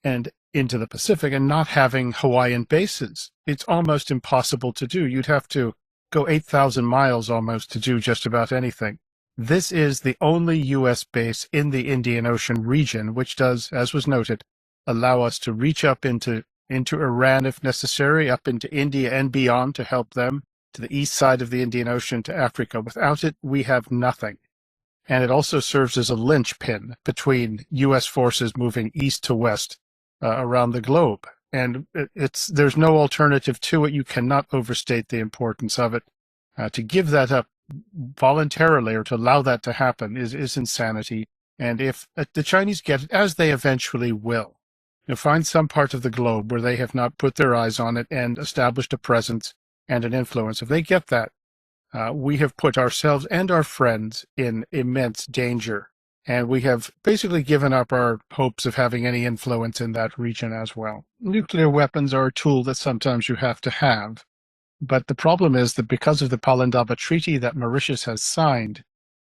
and into the Pacific and not having Hawaiian bases. It's almost impossible to do. You'd have to go 8,000 miles almost to do just about anything. This is the only U.S. base in the Indian Ocean region, which does, as was noted, allow us to reach up into Iran if necessary, up into India and beyond to help them, to the east side of the Indian Ocean, to Africa. Without it, we have nothing. And it also serves as a linchpin between U.S. forces moving east to west around the globe. And there's no alternative to it. You cannot overstate the importance of it. To give that up voluntarily or to allow that to happen is insanity. And if the Chinese get it, as they eventually will, find some part of the globe where they have not put their eyes on it and established a presence and an influence, if they get that, we have put ourselves and our friends in immense danger. And we have basically given up our hopes of having any influence in that region as well. Nuclear weapons are a tool that sometimes you have to have. But the problem is that because of the Palindaba Treaty that Mauritius has signed,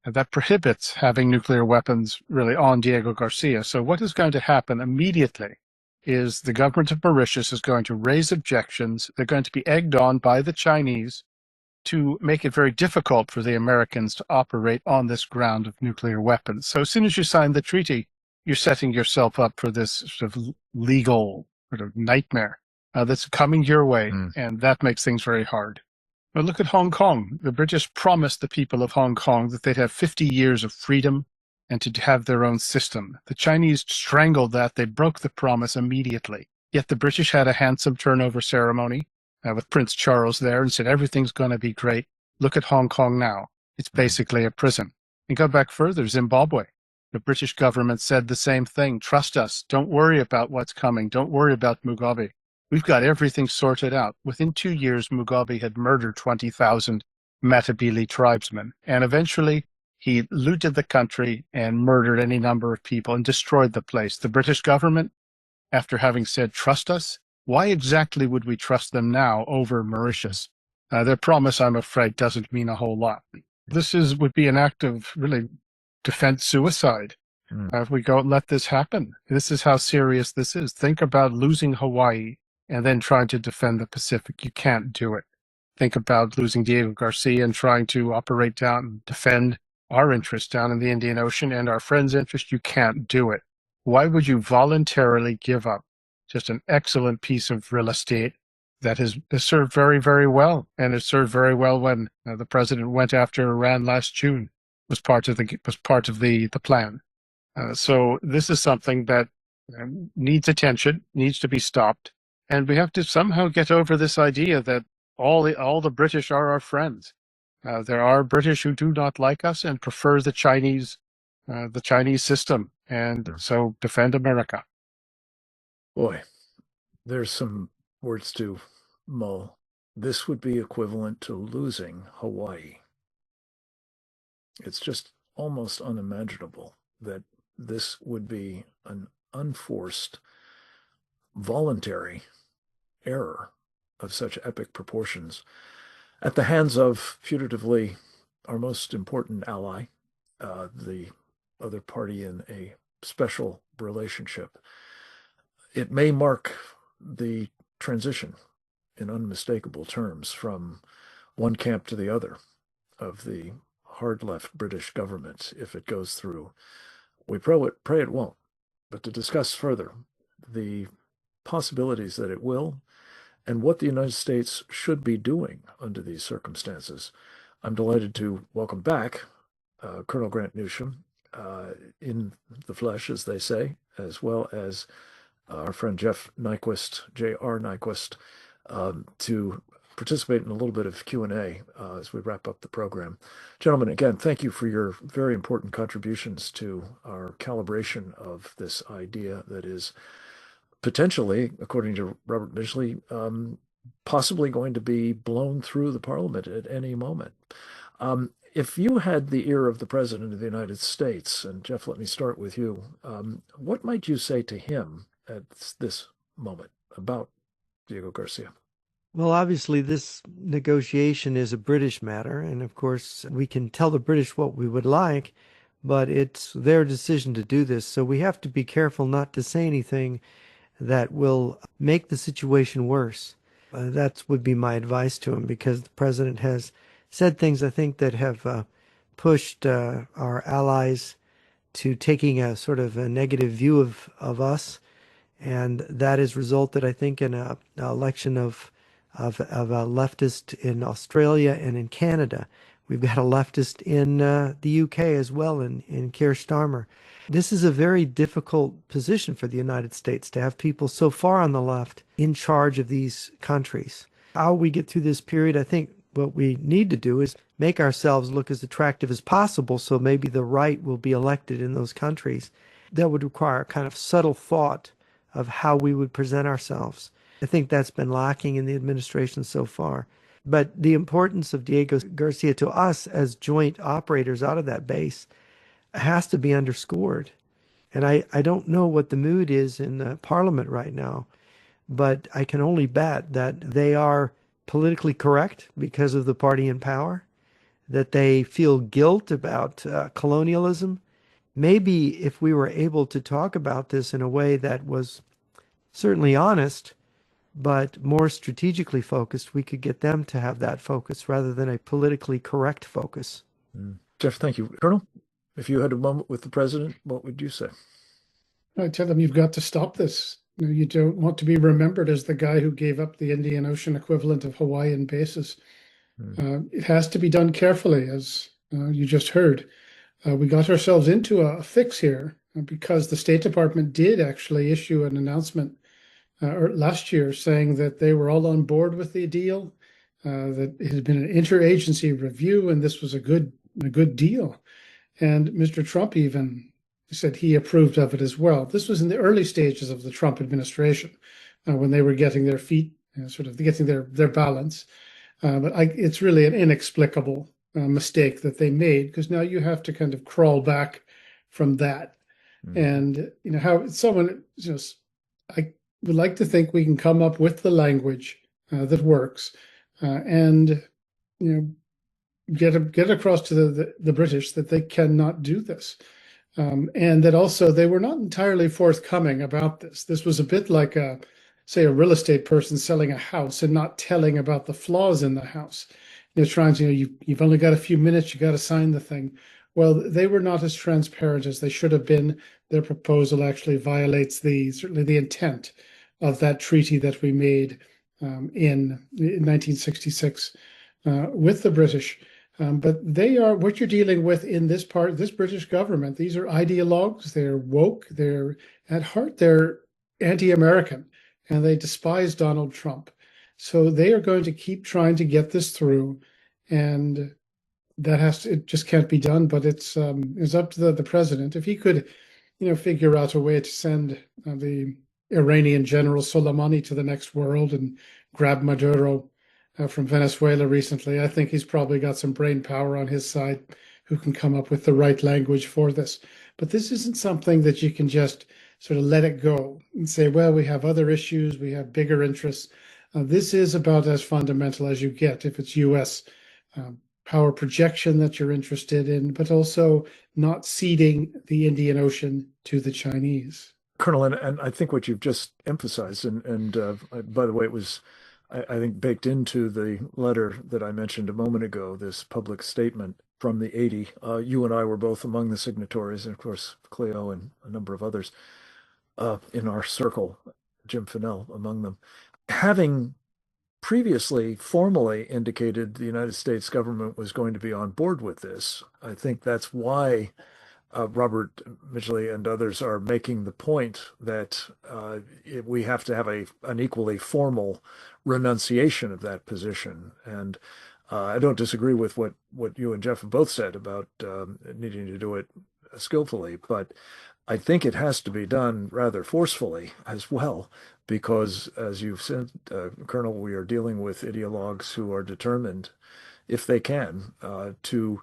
that prohibits having nuclear weapons really on Diego Garcia. So what is going to happen immediately is the government of Mauritius is going to raise objections. They're going to be egged on by the Chinese to make it very difficult for the Americans to operate on this ground of nuclear weapons. So as soon as you sign the treaty, you're setting yourself up for this sort of legal sort of nightmare that's coming your way, and that makes things very hard. But look at Hong Kong. The British promised the people of Hong Kong that they'd have 50 years of freedom and to have their own system. The Chinese strangled that. They broke the promise immediately. Yet the British had a handsome turnover ceremony with Prince Charles there and said, everything's going to be great. Look at Hong Kong now. It's basically a prison. And go back further, Zimbabwe. The British government said the same thing. Trust us. Don't worry about what's coming. Don't worry about Mugabe. We've got everything sorted out. Within 2 years, Mugabe had murdered 20,000 Matabele tribesmen. And eventually, He looted the country and murdered any number of people and destroyed the place. The British government, after having said, trust us, why exactly would we trust them now over Mauritius? Their promise, I'm afraid, doesn't mean a whole lot. This would be an act of really defense suicide. If we go let this happen, this is how serious this is. Think about losing Hawaii and then trying to defend the Pacific. You can't do it. Think about losing Diego Garcia and trying to operate down and defend our interests down in the Indian Ocean and our friends' interests. You can't do it. Why would you voluntarily give up just an excellent piece of real estate that has served very, very well, and has served very well when the president went after Iran last June? Was part of the plan. So this is something that needs attention, needs to be stopped, and we have to somehow get over this idea that all the British are our friends. There are British who do not like us and prefer the Chinese system, and so defend America. Boy, there's some words to mull. This would be equivalent to losing Hawaii. It's just almost unimaginable that this would be an unforced, voluntary error of such epic proportions at the hands of, putatively, our most important ally, the other party in a special relationship. It may mark the transition in unmistakable terms from one camp to the other of the hard left British government if it goes through. We pray it won't, but to discuss further the possibilities that it will and what the United States should be doing under these circumstances, I'm delighted to welcome back Colonel Grant Newsham in the flesh, as they say, as well as our friend Jeff Nyquist, J.R. Nyquist, to participate in a little bit of Q&A as we wrap up the program. Gentlemen, again, thank you for your very important contributions to our calibration of this idea that is potentially, according to Robert Midgley, possibly going to be blown through the parliament at any moment. If you had the ear of the President of the United States, and Jeff, let me start with you, what might you say to him at this moment about Diego Garcia? Well, obviously, this negotiation is a British matter, and of course, we can tell the British what we would like, but it's their decision to do this. So we have to be careful not to say anything that will make the situation worse. That would be my advice to him, because the president has said things, I think, that have pushed our allies to taking a sort of a negative view of us, and that has resulted, I think, in an election of a leftist in Australia and in Canada. We've got a leftist in the UK as well, in Keir Starmer. This is a very difficult position for the United States to have people so far on the left in charge of these countries. How we get through this period, I think what we need to do is make ourselves look as attractive as possible, so maybe the right will be elected in those countries. That would require a kind of subtle thought of how we would present ourselves. I think that's been lacking in the administration so far. But the importance of Diego Garcia to us as joint operators out of that base has to be underscored. And I don't know what the mood is in the Parliament right now, but I can only bet that they are politically correct because of the party in power, that they feel guilt about colonialism. Maybe if we were able to talk about this in a way that was certainly honest, but more strategically focused, we could get them to have that focus rather than a politically correct focus. Jeff, thank you. Colonel, if you had a moment with the president, what would you say? I tell them, you've got to stop this. You don't want to be remembered as the guy who gave up the Indian Ocean equivalent of Hawaiian bases. It has to be done carefully, as you just heard. We got ourselves into a fix here because the State Department did actually issue an announcement last year saying that they were all on board with the deal, that it had been an interagency review and this was a good deal. And Mr. Trump even said he approved of it as well. This was in the early stages of the Trump administration when they were getting their feet, sort of getting their balance. But it's really an inexplicable mistake that they made, because now you have to kind of crawl back from that. And how someone, I would like to think we can come up with the language that works, and get across to the British that they cannot do this, and that also they were not entirely forthcoming about this. This was a bit like say a real estate person selling a house and not telling about the flaws in the house. Trying to, you've only got a few minutes, you got to sign the thing. Well, they were not as transparent as they should have been. Their proposal actually violates certainly the intent of that treaty that we made in 1966 with the British. But they are what you're dealing with in this British government. These are ideologues. They're woke. They're at heart, they're anti-American, and they despise Donald Trump. So they are going to keep trying to get this through, and it just can't be done. But it's up to the president. If he could, figure out a way to send the Iranian General Soleimani to the next world and grab Maduro from Venezuela recently, I think he's probably got some brain power on his side who can come up with the right language for this. But this isn't something that you can just sort of let it go and say, well, we have other issues, we have bigger interests. This is about as fundamental as you get if it's U.S. Power projection that you're interested in, but also not ceding the Indian Ocean to the Chinese. Colonel, and I think what you've just emphasized, and by the way, it was, I think, baked into the letter that I mentioned a moment ago, this public statement from the 80. You and I were both among the signatories, and of course, Cleo and a number of others in our circle, Jim Fennell among them. Having previously formally indicated the United States government was going to be on board with this, I think that's why Robert Midgley and others are making the point that we have to have an equally formal renunciation of that position. And I don't disagree with what you and Jeff have both said about needing to do it skillfully, but I think it has to be done rather forcefully as well, because, as you've said, Colonel, we are dealing with ideologues who are determined, if they can, to,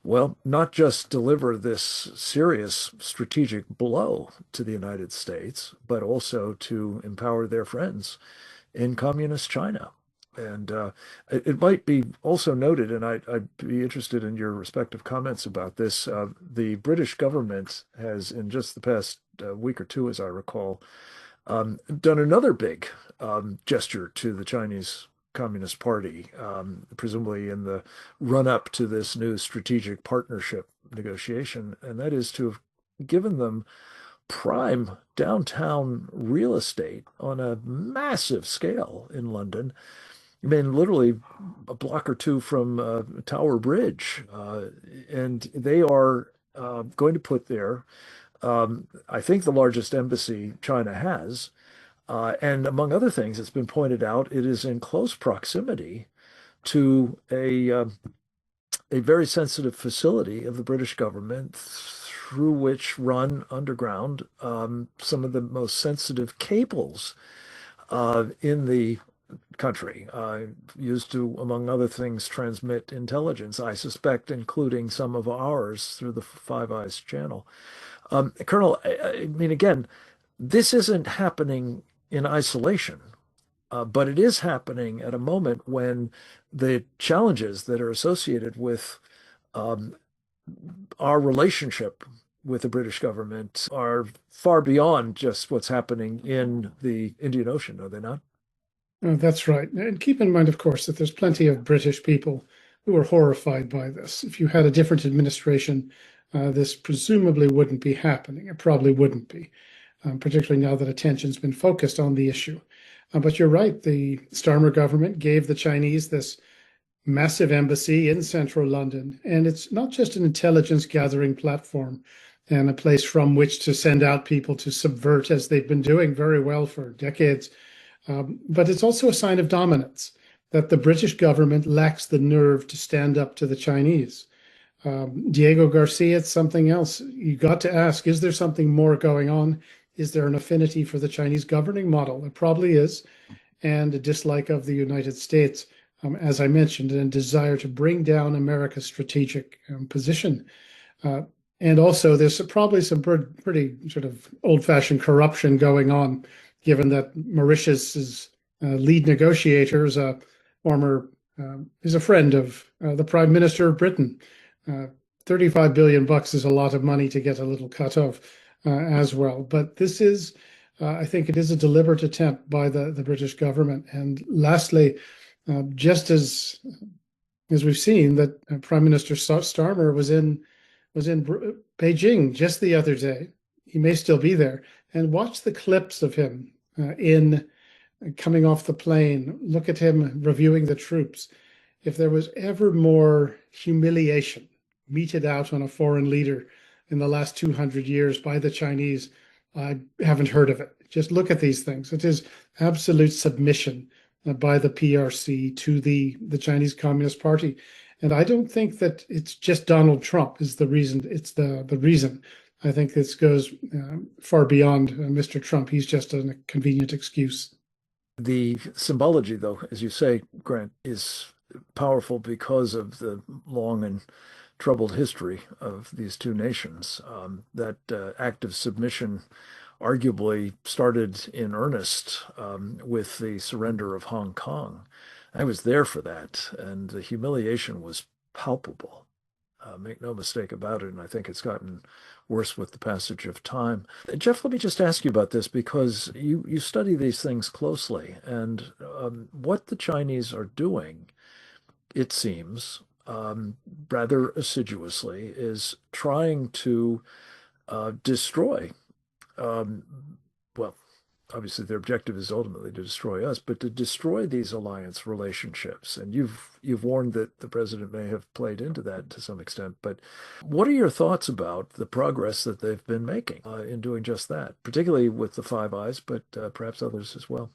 well, not just deliver this serious strategic blow to the United States, but also to empower their friends in communist China. And it might be also noted, and I'd be interested in your respective comments about this, the British government has, in just the past week or two, as I recall, done another big gesture to the Chinese Communist Party, presumably in the run-up to this new strategic partnership negotiation, and that is to have given them prime downtown real estate on a massive scale in London. I mean, literally a block or two from Tower Bridge. And they are going to put there, I think, the largest embassy China has. And among other things, it's been pointed out, it is in close proximity to a very sensitive facility of the British government, through which run underground some of the most sensitive cables in the country, used to, among other things, transmit intelligence, I suspect, including some of ours through the Five Eyes channel. Colonel, I mean, again, this isn't happening in isolation, but it is happening at a moment when the challenges that are associated with our relationship with the British government are far beyond just what's happening in the Indian Ocean, are they not? Oh, that's right. And keep in mind, of course, that there's plenty of British people who are horrified by this. If you had a different administration, this presumably wouldn't be happening. It probably wouldn't be, particularly now that attention's been focused on the issue. But you're right. The Starmer government gave the Chinese this massive embassy in central London. And it's not just an intelligence gathering platform and a place from which to send out people to subvert, as they've been doing very well for decades. But it's also a sign of dominance, that the British government lacks the nerve to stand up to the Chinese. Diego Garcia, it's something else. You got to ask, is there something more going on? Is there an affinity for the Chinese governing model? It probably is, and a dislike of the United States. as I mentioned, and a desire to bring down America's strategic position. And also, there's probably some pretty sort of old-fashioned corruption going on, given that Mauritius's lead negotiator is a friend of the Prime Minister of Britain. $35 billion is a lot of money to get a little cut of as well. But this is, I think it is a deliberate attempt by the British government. And lastly, just as we've seen, that Prime Minister Starmer was in Beijing just the other day. He may still be there. And watch the clips of him in coming off the plane. Look at him reviewing the troops. If there was ever more humiliation meted out on a foreign leader in the last 200 years by the Chinese, I haven't heard of it. Just look at these things. It is absolute submission by the PRC to the Chinese Communist Party. And I don't think that it's just Donald Trump is the reason. It's the reason. I think this goes far beyond Mr. Trump. He's just a convenient excuse. The symbology, though, as you say, Grant, is powerful because of the long and troubled history of these two nations. That act of submission arguably started in earnest with the surrender of Hong Kong. I was there for that, and the humiliation was palpable. Make no mistake about it, and I think it's gotten worse with the passage of time. Jeff, let me just ask you about this, because you study these things closely, and what the Chinese are doing, it seems, rather assiduously, is trying to destroy, well, obviously their objective is ultimately to destroy us, but to destroy these alliance relationships. And you've warned that the president may have played into that to some extent. But what are your thoughts about the progress that they've been making in doing just that, particularly with the Five Eyes, but perhaps others as well?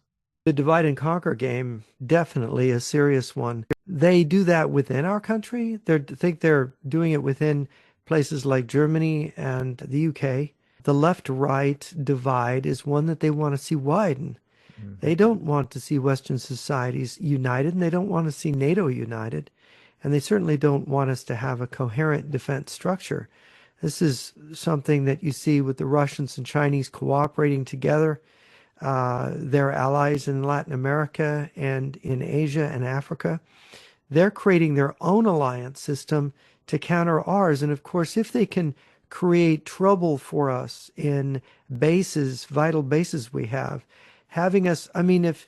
The divide and conquer game, definitely a serious one. They do that within our country. I think they're doing it within places like Germany and the UK. The left-right divide is one that they want to see widen. Mm-hmm. They don't want to see Western societies united, and they don't want to see NATO united, and they certainly don't want us to have a coherent defense structure. This is something that you see with the Russians and Chinese cooperating together. Their allies in Latin America and in Asia and Africa. They're creating their own alliance system to counter ours. And of course, if they can create trouble for us in bases, vital bases we have, having us, I mean, if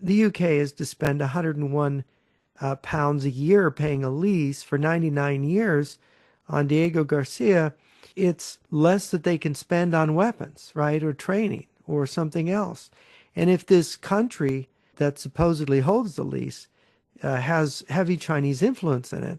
the UK is to spend 101 pounds a year paying a lease for 99 years on Diego Garcia, it's less that they can spend on weapons, right, or training or something else. And if this country that supposedly holds the lease has heavy Chinese influence in it,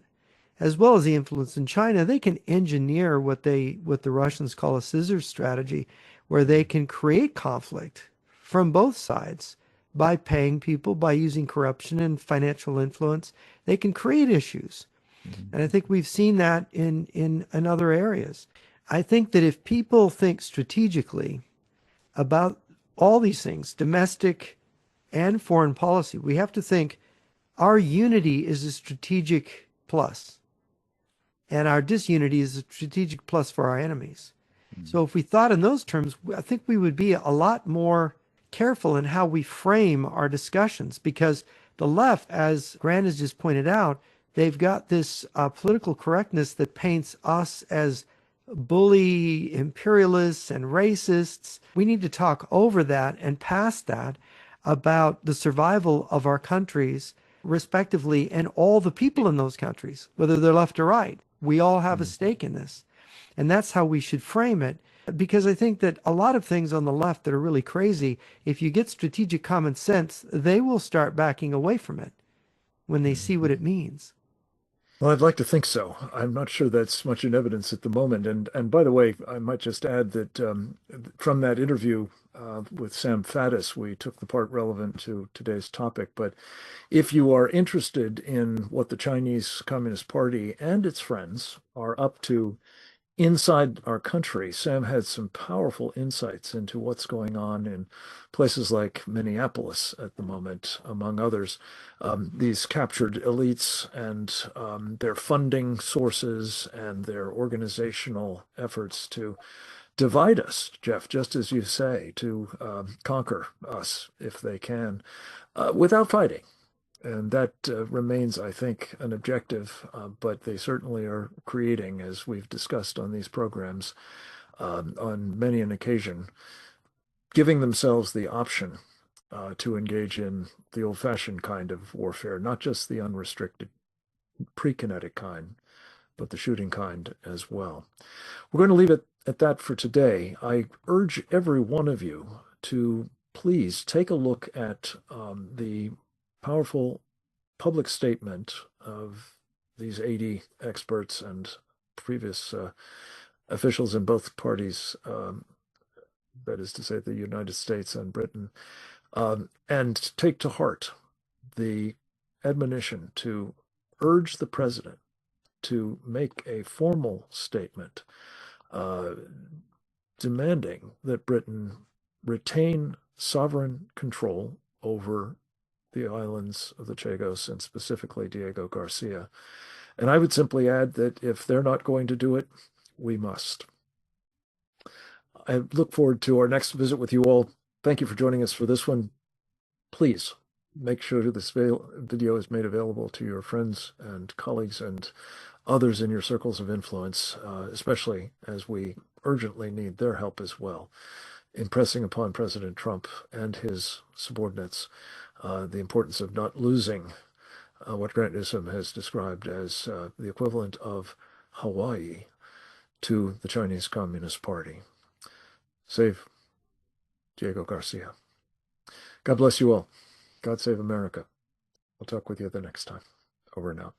as well as the influence in China, they can engineer what the Russians call a scissors strategy, where they can create conflict from both sides by paying people, by using corruption and financial influence. They can create issues. Mm-hmm. And I think we've seen that in other areas. I think that if people think strategically about all these things, domestic and foreign policy, we have to think our unity is a strategic plus, and our disunity is a strategic plus for our enemies. Mm-hmm. So if we thought in those terms, I think we would be a lot more careful in how we frame our discussions, because the left, as Grant has just pointed out, they've got this political correctness that paints us as bully imperialists and racists. We need to talk over that and past that about the survival of our countries, respectively, and all the people in those countries, whether they're left or right. We all have a stake in this. And that's how we should frame it. Because I think that a lot of things on the left that are really crazy, if you get strategic common sense, they will start backing away from it when they see what it means. Well, I'd like to think so. I'm not sure that's much in evidence at the moment. And by the way, I might just add that from that interview with Sam Faddis, we took the part relevant to today's topic. But if you are interested in what the Chinese Communist Party and its friends are up to inside our country, Sam had some powerful insights into what's going on in places like Minneapolis at the moment, among others. These captured elites and their funding sources and their organizational efforts to divide us, Jeff, just as you say, to conquer us if they can, without fighting. And that remains, I think, an objective, but they certainly are creating, as we've discussed on these programs on many an occasion, giving themselves the option to engage in the old-fashioned kind of warfare, not just the unrestricted pre-kinetic kind, but the shooting kind as well. We're going to leave it at that for today. I urge every one of you to please take a look at the powerful public statement of these 80 experts and previous officials in both parties, that is to say, the United States and Britain, and take to heart the admonition to urge the president to make a formal statement demanding that Britain retain sovereign control over the islands of the Chagos and specifically Diego Garcia. And I would simply add that if they're not going to do it, we must. I look forward to our next visit with you all. Thank you for joining us for this one. Please make sure this video is made available to your friends and colleagues and others in your circles of influence, especially as we urgently need their help as well in pressing upon President Trump and his subordinates the importance of not losing what Grant Newsom has described as the equivalent of Hawaii to the Chinese Communist Party. Save Diego Garcia. God bless you all. God save America. We'll talk with you the next time. Over and out.